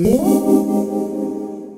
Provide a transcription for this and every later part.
Hello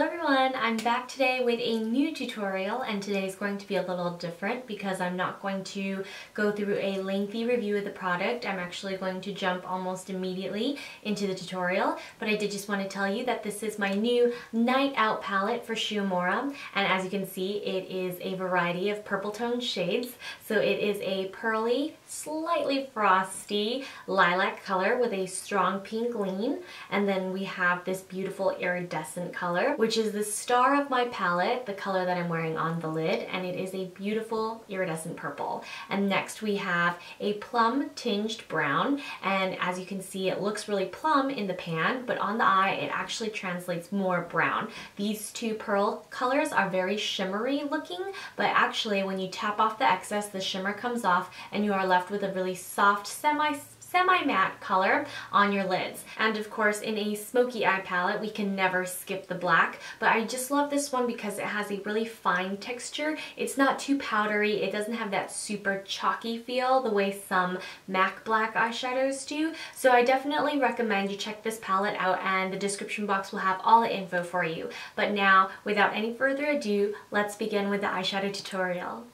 everyone, I'm back today with a new tutorial, and today is going to be a little different because I'm not going to go through a lengthy review of the product. I'm actually going to jump almost immediately into the tutorial, but I did just want to tell you that this is my new Night Out palette for Shu Uemura, and as you can see it is a variety of purple toned shades. So it is a pearly, slightly frosty lilac color with a strong pink lean, and then we have this beautiful iridescent color, which is the star of my palette, the color that I'm wearing on the lid, and it is a beautiful iridescent purple. And next we have a plum tinged brown, and as you can see it looks really plum in the pan, but on the eye it actually translates more brown. These two pearl colors are very shimmery looking, but actually when you tap off the excess, the shimmer comes off and you are left with a really soft semi-matte color on your lids. And of course in a smoky eye palette we can never skip the black, but I just love this one because it has a really fine texture. It's not too powdery, it doesn't have that super chalky feel the way some MAC black eyeshadows do. So I definitely recommend you check this palette out, and the description box will have all the info for you. But now, without any further ado, let's begin with the eyeshadow tutorial.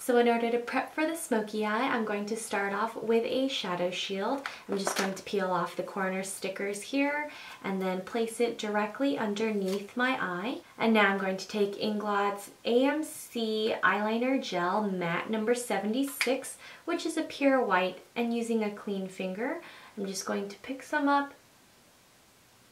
So in order to prep for the smoky eye, I'm going to start off with a shadow shield. I'm just going to peel off the corner stickers here and then place it directly underneath my eye. And now I'm going to take Inglott's AMC Eyeliner Gel Matte number 76, which is a pure white, and using a clean finger, I'm just going to pick some up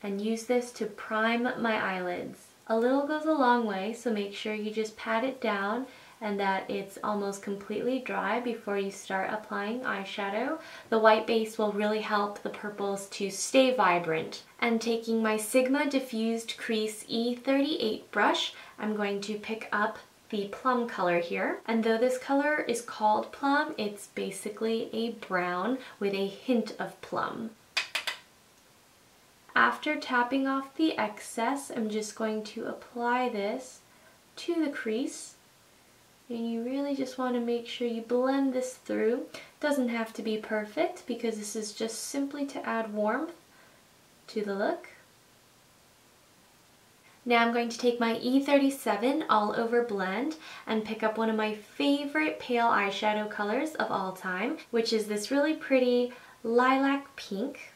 and use this to prime my eyelids. A little goes a long way, so make sure you just pat it down and that it's almost completely dry before you start applying eyeshadow. The white base will really help the purples to stay vibrant. And taking my Sigma Diffused Crease E38 brush, I'm going to pick up the plum color here. And though this color is called plum, it's basically a brown with a hint of plum. After tapping off the excess, I'm just going to apply this to the crease. And you really just want to make sure you blend this through. Doesn't have to be perfect because this is just simply to add warmth to the look. Now I'm going to take my E37 All Over Blend and pick up one of my favorite pale eyeshadow colors of all time, which is this really pretty lilac pink.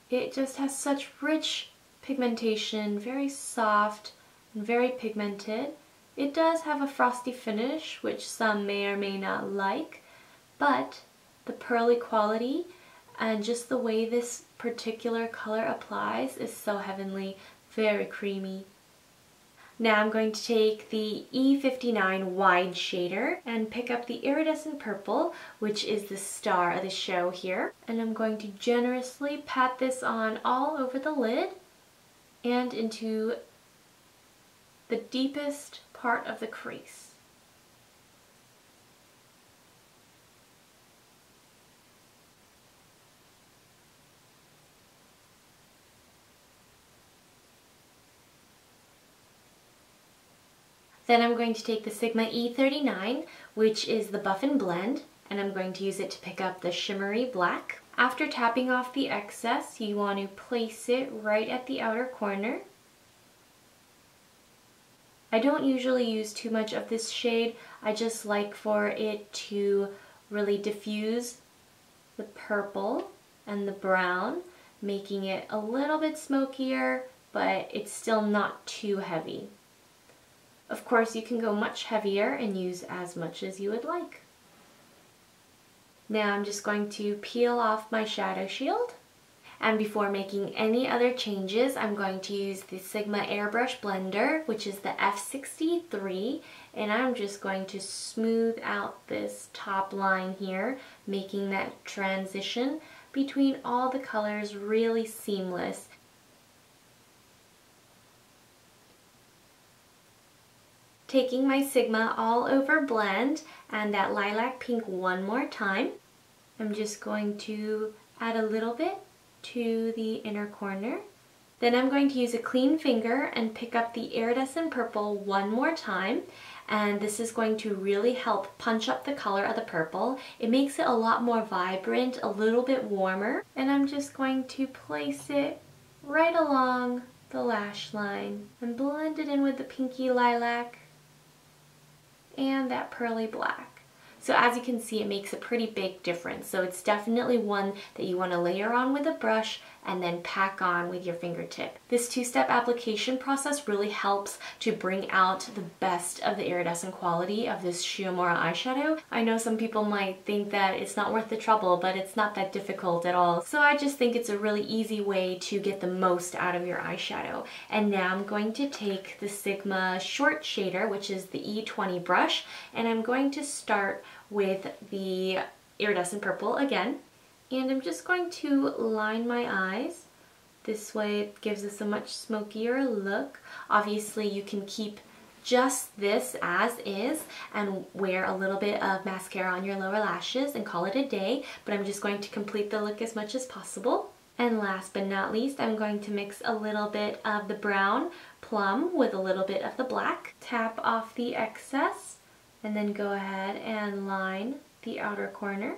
It just has such rich pigmentation, very soft and very pigmented. It does have a frosty finish, which some may or may not like, but the pearly quality and just the way this particular color applies is so heavenly, very creamy. Now I'm going to take the E59 Wide Shader and pick up the iridescent purple, which is the star of the show here. And I'm going to generously pat this on all over the lid and into the deepest part of the crease. Then I'm going to take the Sigma E39, which is the Buff and Blend, and I'm going to use it to pick up the shimmery black. After tapping off the excess, you want to place it right at the outer corner. I don't usually use too much of this shade. I just like for it to really diffuse the purple and the brown, making it a little bit smokier, but it's still not too heavy. Of course, you can go much heavier and use as much as you would like. Now I'm just going to peel off my shadow shield. And before making any other changes, I'm going to use the Sigma Airbrush Blender, which is the F63, and I'm just going to smooth out this top line here, making that transition between all the colors really seamless. Taking my Sigma All Over Blend and that lilac pink one more time, I'm just going to add a little bit to the inner corner. Then I'm going to use a clean finger and pick up the iridescent purple one more time, and this is going to really help punch up the color of the purple. It makes it a lot more vibrant, a little bit warmer, and I'm just going to place it right along the lash line and blend it in with the pinky lilac and that pearly black. So as you can see, it makes a pretty big difference. So it's definitely one that you want to layer on with a brush and then pack on with your fingertip. This two-step application process really helps to bring out the best of the iridescent quality of this Shu Uemura eyeshadow. I know some people might think that it's not worth the trouble, but it's not that difficult at all. So I just think it's a really easy way to get the most out of your eyeshadow. And now I'm going to take the Sigma short shader, which is the E20 brush, and I'm going to start with the iridescent purple again. And I'm just going to line my eyes. This way it gives us a much smokier look. Obviously you can keep just this as is and wear a little bit of mascara on your lower lashes and call it a day, but I'm just going to complete the look as much as possible. And last but not least, I'm going to mix a little bit of the brown plum with a little bit of the black. Tap off the excess and then go ahead and line the outer corner.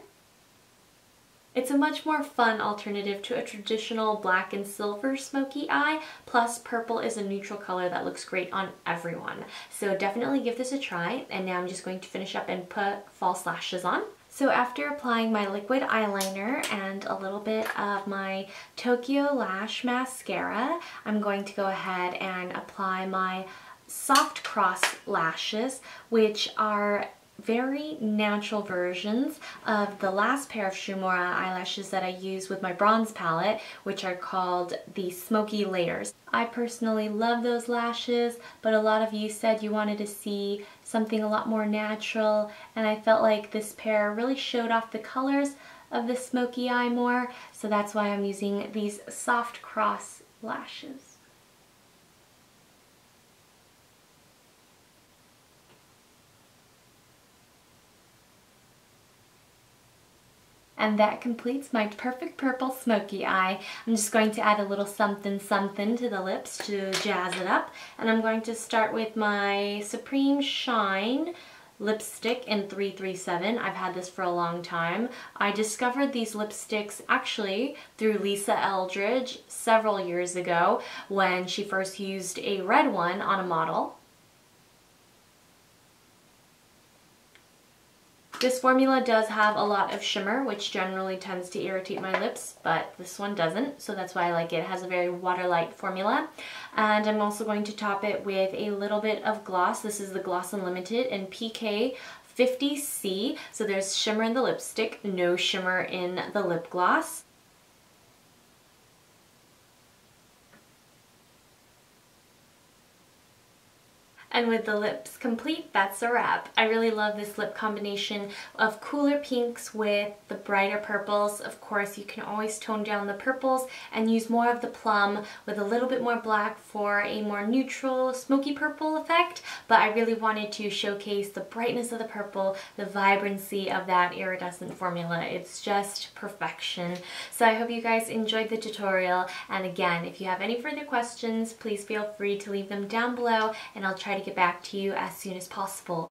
It's a much more fun alternative to a traditional black and silver smoky eye, plus purple is a neutral color that looks great on everyone. So definitely give this a try, and now I'm just going to finish up and put false lashes on. So after applying my liquid eyeliner and a little bit of my Tokyo Lash mascara, I'm going to go ahead and apply my soft cross lashes, which are very natural versions of the last pair of Shu Uemura eyelashes that I use with my bronze palette, which are called the Smoky layers. I personally love those lashes, but a lot of you said you wanted to see something a lot more natural, and I felt like this pair really showed off the colors of the smoky eye more, so that's why I'm using these soft cross lashes. And that completes my perfect purple smoky eye. I'm just going to add a little something something to the lips to jazz it up. And I'm going to start with my Supreme Shine lipstick in 337. I've had this for a long time. I discovered these lipsticks actually through Lisa Eldridge several years ago when she first used a red one on a model. This formula does have a lot of shimmer, which generally tends to irritate my lips, but this one doesn't, so that's why I like it. It has a very water-light formula. And I'm also going to top it with a little bit of gloss. This is the Gloss Unlimited in PK 50C, so there's shimmer in the lipstick, no shimmer in the lip gloss. And with the lips complete, that's a wrap. I really love this lip combination of cooler pinks with the brighter purples. Of course, you can always tone down the purples and use more of the plum with a little bit more black for a more neutral smoky purple effect. But I really wanted to showcase the brightness of the purple, the vibrancy of that iridescent formula. It's just perfection. So I hope you guys enjoyed the tutorial. And again, if you have any further questions, please feel free to leave them down below and I'll try to get back to you as soon as possible.